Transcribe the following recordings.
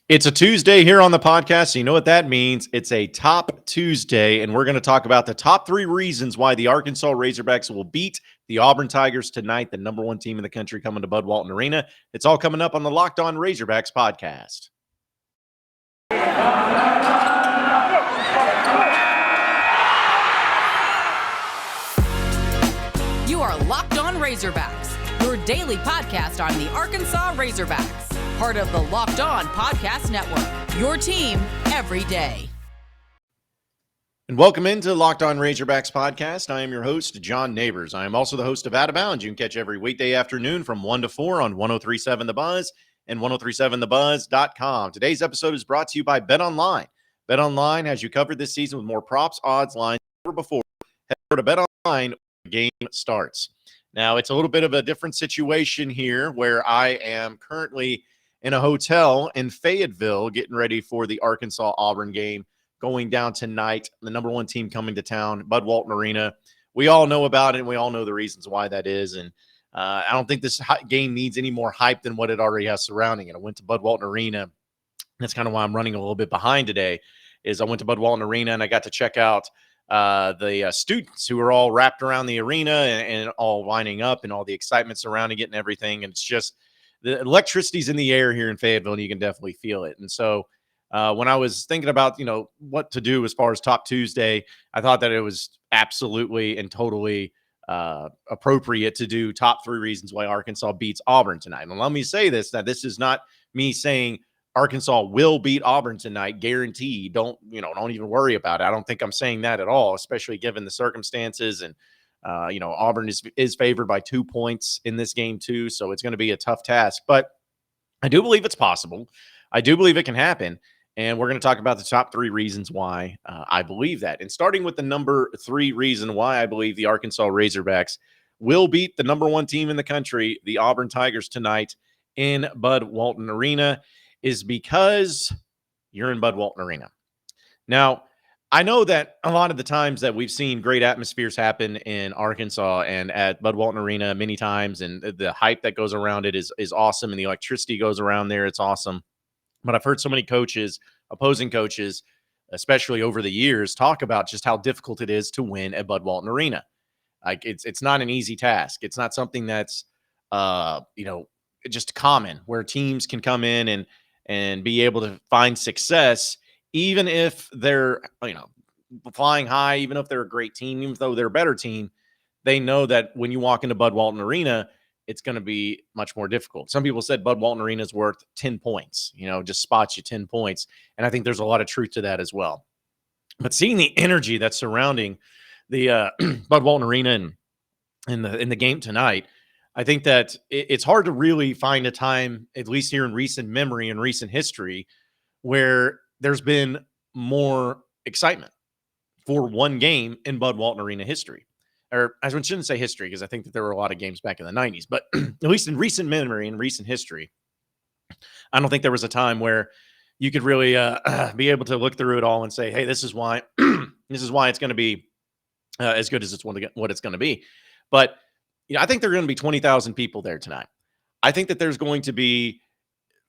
It's a Tuesday here on the podcast. So you know what that means. It's a Top Tuesday, and we're going to talk about the top 3 reasons why the Arkansas Razorbacks will beat the Auburn Tigers tonight, the number 1 team in the country coming to Bud Walton Arena. It's all coming up on the Locked On Razorbacks podcast. You are Locked On Razorbacks, your daily podcast on the Arkansas Razorbacks. Part of the Locked On Podcast Network, your team every day. And welcome into Locked On Razorbacks podcast. I am your host, John Nabors. I am also the host of Out of Bounds. You can catch every weekday afternoon from 1 to 4 on 103.7 The Buzz and 103.7thebuzz.com. Today's episode is brought to you by BetOnline. BetOnline has you covered this season with more props, odds, lines than ever before. Head over to BetOnline when the game starts. Now, it's a little bit of a different situation here where I am currently in a hotel in Fayetteville getting ready for the Arkansas-Auburn game going down tonight. The number 1 team coming to town, Bud Walton Arena. We all know about it, and we all know the reasons why that is. And I don't think this game needs any more hype than what it already has surrounding it. I went to Bud Walton Arena. That's kind of why I'm running a little bit behind today, is I went to Bud Walton Arena, and I got to check out the students who are all wrapped around the arena and all lining up and all the excitement surrounding it and everything. And it's just the electricity's in the air here in Fayetteville, and you can definitely feel it. And so when I was thinking about, what to do as far as Top Tuesday, I thought that it was absolutely and totally appropriate to do top 3 reasons why Arkansas beats Auburn tonight. And let me say this, that this is not me saying Arkansas will beat Auburn tonight, guaranteed. Don't even worry about it. I don't think I'm saying that at all, especially given the circumstances. And Auburn is favored by 2 points in this game too, so it's going to be a tough task. But I do believe it's possible. I do believe it can happen, and we're going to talk about the top 3 reasons why I believe that. And starting with the number 3 reason why I believe the Arkansas Razorbacks will beat the number 1 team in the country, the Auburn Tigers, tonight in Bud Walton Arena is because you're in Bud Walton Arena. Now, I know that a lot of the times that we've seen great atmospheres happen in Arkansas and at Bud Walton Arena many times, and the hype that goes around it is awesome, and the electricity goes around there. It's awesome. But I've heard so many coaches, opposing coaches, especially over the years, talk about just how difficult it is to win at Bud Walton Arena. Like it's not an easy task. It's not something that's just common where teams can come in and be able to find success, even if they're, flying high, even if they're a great team, even though they're a better team, they know that when you walk into Bud Walton Arena, it's going to be much more difficult. Some people said Bud Walton Arena is worth 10 points, just spots you 10 points. And I think there's a lot of truth to that as well. But seeing the energy that's surrounding the Bud Walton Arena in the game tonight, I think that it's hard to really find a time, at least here in recent memory and recent history, where there's been more excitement for one game in Bud Walton Arena history. Or I shouldn't say history, because I think that there were a lot of games back in the 90s, but at least in recent memory and recent history, I don't think there was a time where you could really be able to look through it all and say, hey, this is why it's going to be as good as what it's going to be. But I think there are going to be 20,000 people there tonight. I think that there's going to be,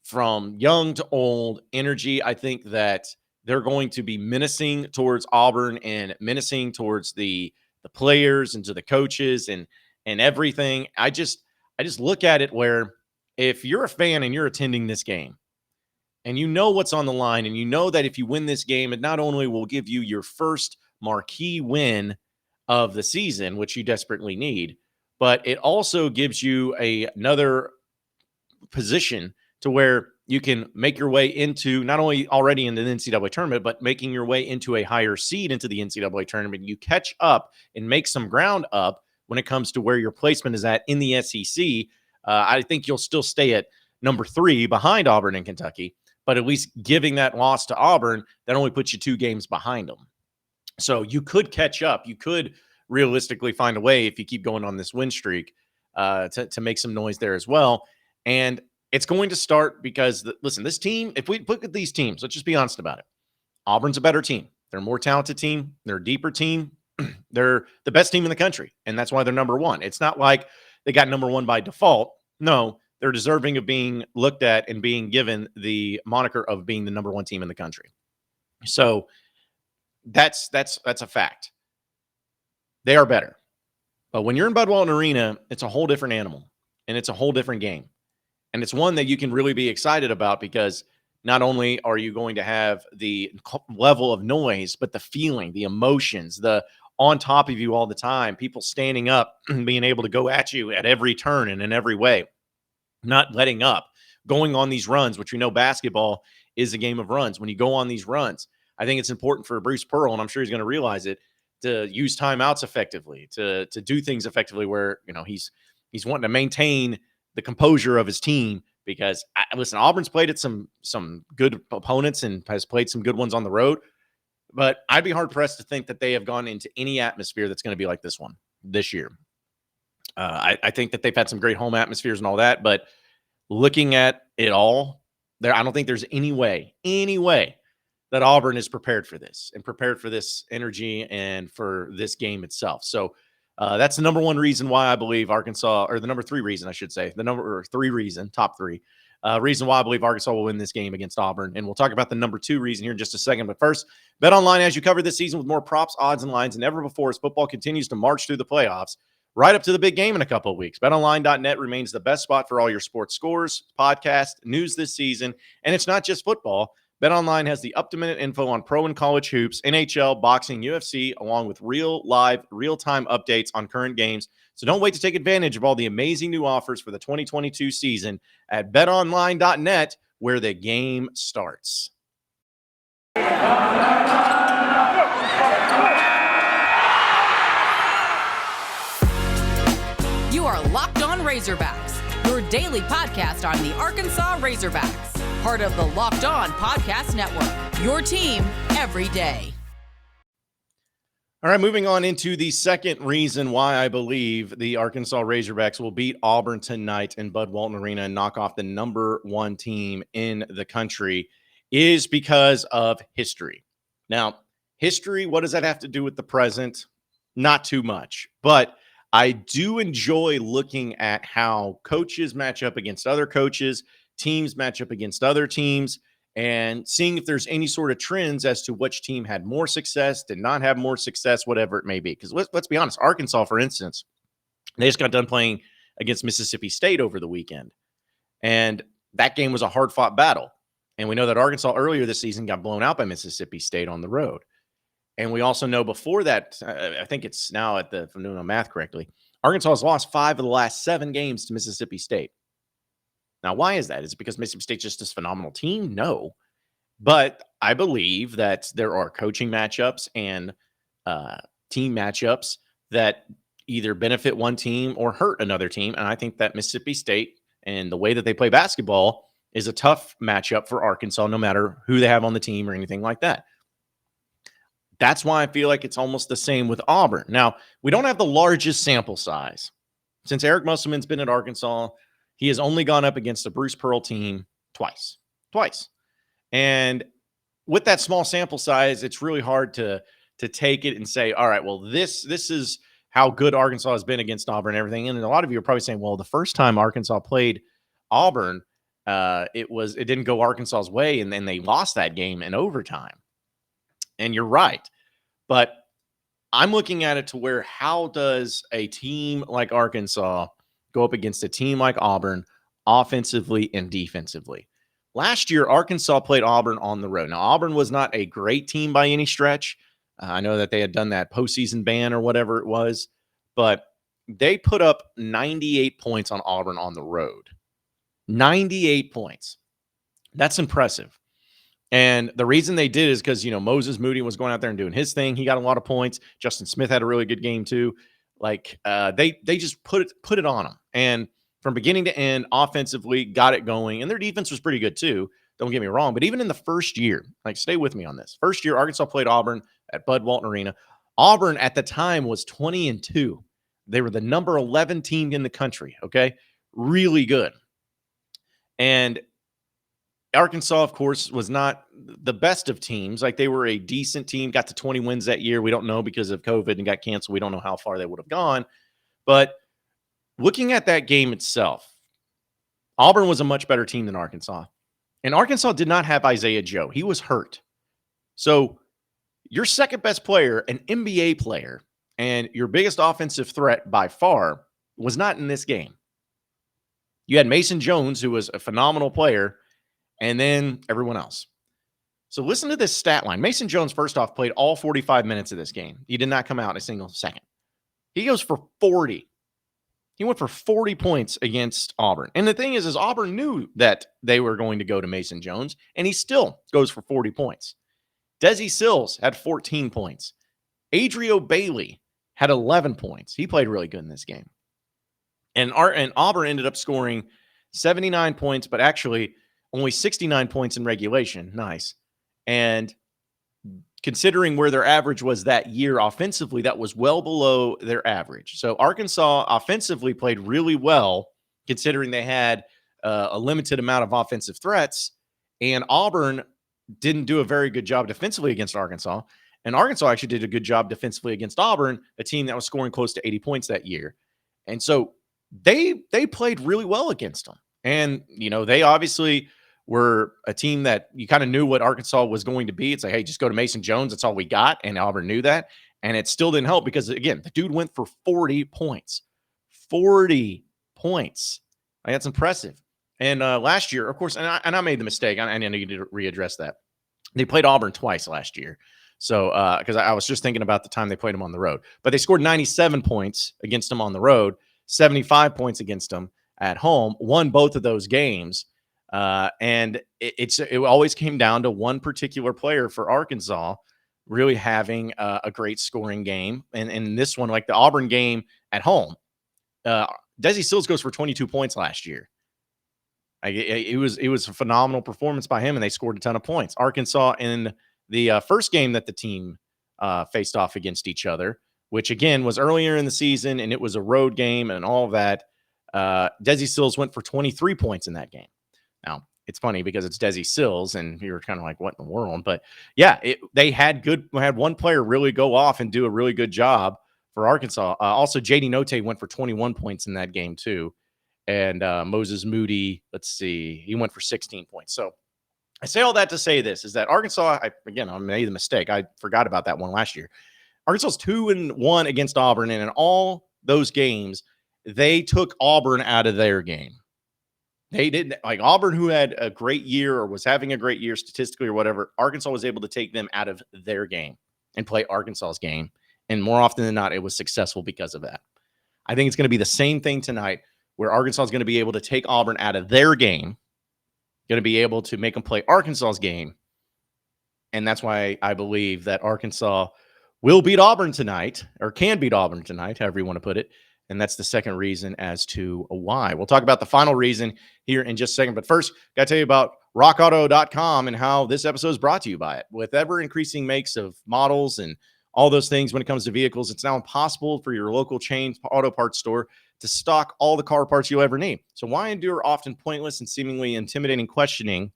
from young to old, energy. I think that they're going to be menacing towards Auburn and menacing towards the players and to the coaches and everything. I just look at it where if you're a fan and you're attending this game and you know what's on the line, and you know that if you win this game, it not only will give you your first marquee win of the season, which you desperately need, but it also gives you another position to where you can make your way into not only already in the NCAA tournament, but making your way into a higher seed into the NCAA tournament. You catch up and make some ground up when it comes to where your placement is at in the SEC. I think you'll still stay at number 3 behind Auburn and Kentucky, but at least giving that loss to Auburn, that only puts you 2 games behind them. So you could catch up. You could realistically find a way, if you keep going on this win streak, to make some noise there as well. And it's going to start because, listen, this team, if we look at these teams, let's just be honest about it. Auburn's a better team. They're a more talented team. They're a deeper team. They're the best team in the country, and that's why they're number 1. It's not like they got number 1 by default. No, they're deserving of being looked at and being given the moniker of being the number one team in the country. So that's a fact. They are better. But when you're in Bud Walton Arena, it's a whole different animal, and it's a whole different game. And it's one that you can really be excited about because not only are you going to have the level of noise, but the feeling, the emotions, the on top of you all the time, people standing up, being able to go at you at every turn and in every way, not letting up, going on these runs, which we know basketball is a game of runs. When you go on these runs, I think it's important for Bruce Pearl, and I'm sure he's going to realize it, to use timeouts effectively, to do things effectively where, he's wanting to maintain the composure of his team because listen, Auburn's played at some good opponents and has played some good ones on the road, but I'd be hard pressed to think that they have gone into any atmosphere that's going to be like this one this year. I think that they've had some great home atmospheres and all that, but looking at it all, I don't think there's any way that Auburn is prepared for this and prepared for this energy and for this game itself. So that's the number one reason why I believe Arkansas, or the number three reason, I should say, top three reason why I believe Arkansas will win this game against Auburn. And we'll talk about the number two reason here in just a second. But first, Bet Online as you cover this season with more props, odds, and lines than ever before as football continues to march through the playoffs, right up to the big game in a couple of weeks. BetOnline.net remains the best spot for all your sports scores, podcasts, news this season. And it's not just football. BetOnline has the up-to-minute info on pro and college hoops, NHL, boxing, UFC, along with real-time updates on current games. So don't wait to take advantage of all the amazing new offers for the 2022 season at betonline.net, where the game starts. You are Locked On Razorbacks, your daily podcast on the Arkansas Razorbacks. Part of the Locked On Podcast Network, your team every day. All right, moving on into the second reason why I believe the Arkansas Razorbacks will beat Auburn tonight in Bud Walton Arena and knock off the number one team in the country is because of history. Now, history, what does that have to do with the present? Not too much, but I do enjoy looking at how coaches match up against other coaches, teams match up against other teams, and seeing if there's any sort of trends as to which team had more success, did not have more success, whatever it may be. Because let's be honest, Arkansas, for instance, they just got done playing against Mississippi State over the weekend. And that game was a hard-fought battle. And we know that Arkansas earlier this season got blown out by Mississippi State on the road. And we also know before that, I think it's now if I'm doing my math correctly, Arkansas has lost 5 of the last 7 games to Mississippi State. Now, why is that? Is it because Mississippi State's just this phenomenal team? No. But I believe that there are coaching matchups and team matchups that either benefit one team or hurt another team. And I think that Mississippi State and the way that they play basketball is a tough matchup for Arkansas, no matter who they have on the team or anything like that. That's why I feel like it's almost the same with Auburn. Now, we don't have the largest sample size. Since Eric Musselman's been at Arkansas, he has only gone up against a Bruce Pearl team twice. And with that small sample size, it's really hard to take it and say, all right, well, this is how good Arkansas has been against Auburn and everything. And a lot of you are probably saying, well, the first time Arkansas played Auburn, it didn't go Arkansas's way, and then they lost that game in overtime. And you're right. But I'm looking at it to where, how does a team like Arkansas go up against a team like Auburn offensively and defensively? Last year, Arkansas played Auburn on the road. Now, Auburn was not a great team by any stretch. I know that they had done that postseason ban or whatever it was, but they put up 98 points on Auburn on the road. 98 points. That's impressive. And the reason they did is because, Moses Moody was going out there and doing his thing. He got a lot of points. Justin Smith had a really good game too. They just put it on them. And from beginning to end, offensively, got it going. And their defense was pretty good too. Don't get me wrong. But even in the first year, stay with me on this. First year, Arkansas played Auburn at Bud Walton Arena. Auburn at the time was 20-2. They were the number 11 team in the country. Okay. Really good. And Arkansas, of course, was not the best of teams. They were a decent team, got to 20 wins that year. We don't know because of COVID and got canceled. We don't know how far they would have gone. But looking at that game itself, Auburn was a much better team than Arkansas. And Arkansas did not have Isaiah Joe. He was hurt. So your second best player, an NBA player, and your biggest offensive threat by far was not in this game. You had Mason Jones, who was a phenomenal player, and then everyone else. So listen to this stat line. Mason Jones, first off, played all 45 minutes of this game. He did not come out in a single second. He goes for 40. He went for 40 points against Auburn. And the thing is Auburn knew that they were going to go to Mason Jones, and he still goes for 40 points. Desi Sills had 14 points. Adrio Bailey had 11 points. He played really good in this game. And Auburn ended up scoring 79 points, but actually only 69 points in regulation. Nice. And considering where their average was that year offensively, that was well below their average. So Arkansas offensively played really well, considering they had a limited amount of offensive threats. And Auburn didn't do a very good job defensively against Arkansas. And Arkansas actually did a good job defensively against Auburn, a team that was scoring close to 80 points that year. And so they played really well against them. And, you know, they obviously were a team that you kind of knew what Arkansas was going to be. It's like, hey, just go to Mason Jones. That's all we got. And Auburn knew that. And it still didn't help because, again, the dude went for 40 points. 40 points. Like, that's impressive. And last year, of course, and I made the mistake. I need to readdress that. They played Auburn twice last year. So, because I was just thinking about the time they played them on the road. But they scored 97 points against them on the road, 75 points against them at home, won both of those games. And it always came down to one particular player for Arkansas really having a great scoring game. And in this one, like the Auburn game at home, Desi Sills goes for 22 points last year. It was a phenomenal performance by him, and they scored a ton of points. Arkansas in the first game that the team faced off against each other, which again was earlier in the season, and it was a road game and all of that. Desi Sills went for 23 points in that game. Now, it's funny because it's Desi Sills, and you're kind of like, what in the world? But yeah, they had one player really go off and do a really good job for Arkansas. Also, JD Notae went for 21 points in that game too. And Moses Moody, let's see, he went for 16 points. So I say all that to say this, is that Arkansas, I made the mistake. I forgot about that one last year. Arkansas's 2-1 against Auburn, and in all those games, they took Auburn out of their game. They didn't, like Auburn, who had a great year or was having a great year statistically or whatever, Arkansas was able to take them out of their game and play Arkansas's game. And more often than not, it was successful because of that. I think it's going to be the same thing tonight, where Arkansas is going to be able to take Auburn out of their game, going to be able to make them play Arkansas's game. And that's why I believe that Arkansas will beat Auburn tonight, or can beat Auburn tonight, however you want to put it. And that's the second reason as to why. We'll talk about the final reason here in just a second. But first, got to tell you about rockauto.com and how this episode is brought to you by it. With ever-increasing makes of models and all those things when it comes to vehicles, it's now impossible for your local chain auto parts store to stock all the car parts you'll ever need. So why endure often pointless and seemingly intimidating questioning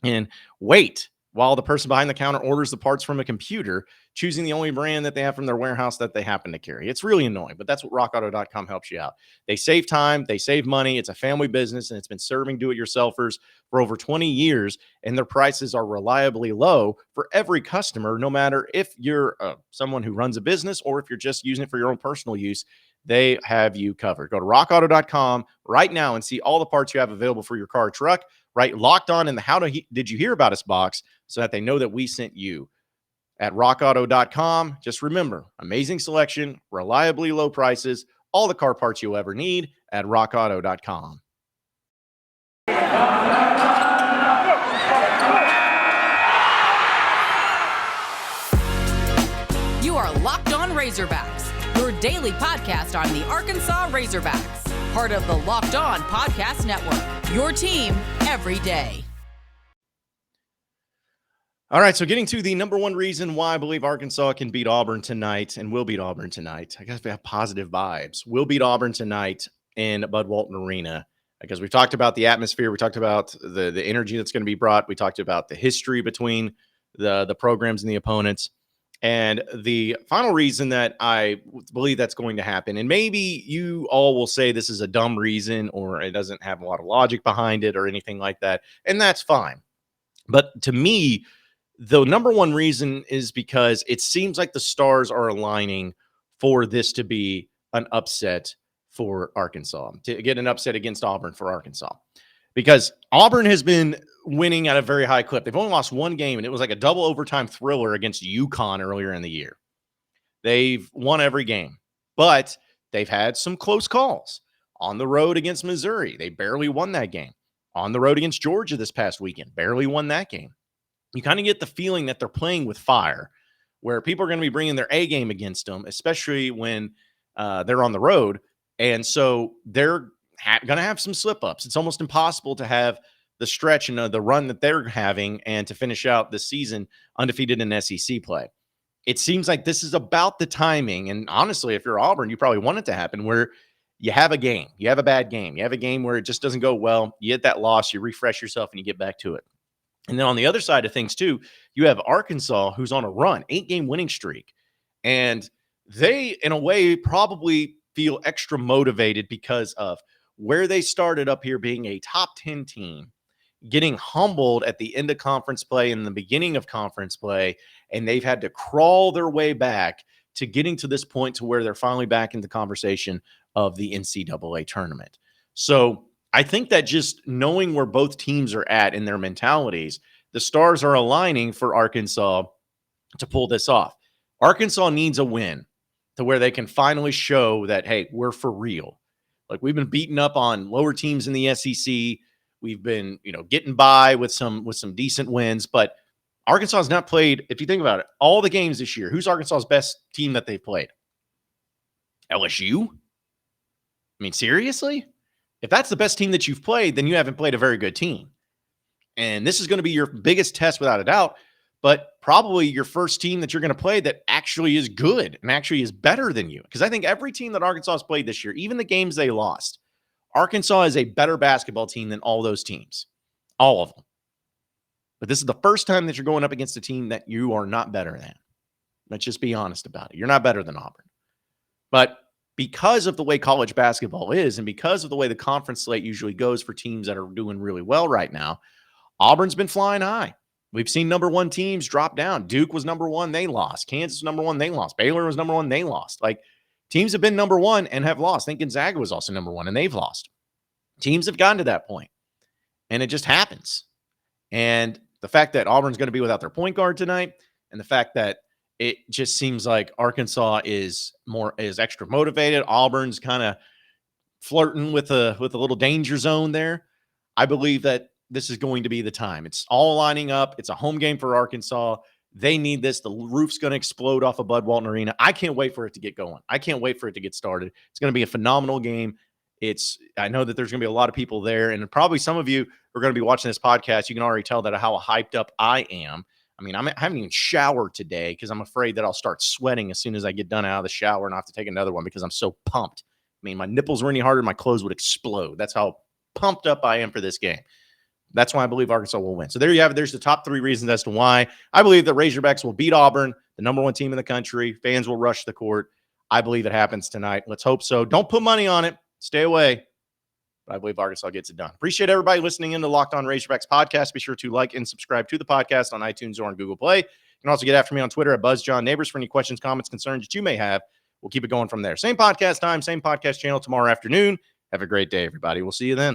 and wait while the person behind the counter orders the parts from a computer, choosing the only brand that they have from their warehouse that they happen to carry? It's really annoying, but that's what rockauto.com helps you out. They save time, they save money. It's a family business, and it's been serving do-it-yourselfers for over 20 years, and their prices are reliably low for every customer, no matter if you're someone who runs a business or if you're just using it for your own personal use. They have you covered. Go to rockauto.com right now and see all the parts you have available for your car or truck, right? Locked On in the How Did You Hear About Us box, so that they know that we sent you. At rockauto.com, just remember, amazing selection, reliably low prices, all the car parts you'll ever need at rockauto.com. You are Locked On Razorbacks, your daily podcast on the Arkansas Razorbacks, part of the Locked On Podcast Network, your team every day. All right, so getting to the number one reason why I believe Arkansas can beat Auburn tonight and will beat Auburn tonight. I guess we have positive vibes. We'll beat Auburn tonight in Bud Walton Arena, because we talked about the atmosphere. We talked about the energy that's going to be brought. We talked about the history between the programs and the opponents. And the final reason that I believe that's going to happen, and maybe you all will say this is a dumb reason or it doesn't have a lot of logic behind it or anything like that, and that's fine. But to me, the number one reason is because it seems like the stars are aligning for this to be an upset for Arkansas, to get an upset against Auburn for Arkansas. Because Auburn has been winning at a very high clip. They've only lost one game, and it was like a double overtime thriller against UConn earlier in the year. They've won every game, but they've had some close calls. On the road against Missouri, they barely won that game. On the road against Georgia this past weekend, barely won that game. You kind of get the feeling that they're playing with fire, where people are going to be bringing their A game against them, especially when they're on the road. And so they're going to have some slip ups. It's almost impossible to have the stretch and the run that they're having and to finish out the season undefeated in SEC play. It seems like this is about the timing. And honestly, if you're Auburn, you probably want it to happen where you have a game, you have a bad game, you have a game where it just doesn't go well. You get that loss, you refresh yourself, and you get back to it. And then on the other side of things, too, you have Arkansas, who's on a run, 8-game winning streak. And they, in a way, probably feel extra motivated because of where they started up here being a top 10 team, getting humbled at the end of conference play and the beginning of conference play. And they've had to crawl their way back to getting to this point to where they're finally back in the conversation of the NCAA tournament. So I think that just knowing where both teams are at in their mentalities, the stars are aligning for Arkansas to pull this off. Arkansas needs a win to where they can finally show that, hey, we're for real. Like, we've been beaten up on lower teams in the SEC. We've been, getting by with some decent wins, but Arkansas has not played, if you think about it, all the games this year. Who's Arkansas's best team that they've played? LSU? I mean, seriously? If that's the best team that you've played, then you haven't played a very good team. And this is going to be your biggest test without a doubt, but probably your first team that you're going to play that actually is good and actually is better than you. Because I think every team that Arkansas has played this year, even the games they lost, Arkansas is a better basketball team than all those teams. All of them. But this is the first time that you're going up against a team that you are not better than. Let's just be honest about it. You're not better than Auburn. But because of the way college basketball is and because of the way the conference slate usually goes for teams that are doing really well right now, Auburn's been flying high. We've seen number one teams drop down. Duke was number one, they lost. Kansas was number one, they lost. Baylor was number one, they lost. Like, teams have been number one and have lost. I think Gonzaga was also number one and they've lost. Teams have gotten to that point, and it just happens. And the fact that Auburn's going to be without their point guard tonight, and the fact that it just seems like Arkansas is extra motivated. Auburn's kind of flirting with a little danger zone there. I believe that this is going to be the time. It's all lining up. It's a home game for Arkansas. They need this. The roof's going to explode off of Bud Walton Arena. I can't wait for it to get going. I can't wait for it to get started. It's going to be a phenomenal game. I know that there's going to be a lot of people there, and probably some of you are going to be watching this podcast. You can already tell that how hyped up I am. I mean, I haven't even showered today because I'm afraid that I'll start sweating as soon as I get done out of the shower and I have to take another one because I'm so pumped. I mean, my nipples were any harder, my clothes would explode. That's how pumped up I am for this game. That's why I believe Arkansas will win. So there you have it. There's the top 3 reasons as to why I believe the Razorbacks will beat Auburn, the number 1 team in the country. Fans will rush the court. I believe it happens tonight. Let's hope so. Don't put money on it. Stay away. But I believe Arkansas gets it done. Appreciate everybody listening in to Locked On Razorbacks podcast. Be sure to like and subscribe to the podcast on iTunes or on Google Play. You can also get after me on Twitter at BuzzJohnNabors for any questions, comments, concerns that you may have. We'll keep it going from there. Same podcast time, same podcast channel tomorrow afternoon. Have a great day, everybody. We'll see you then.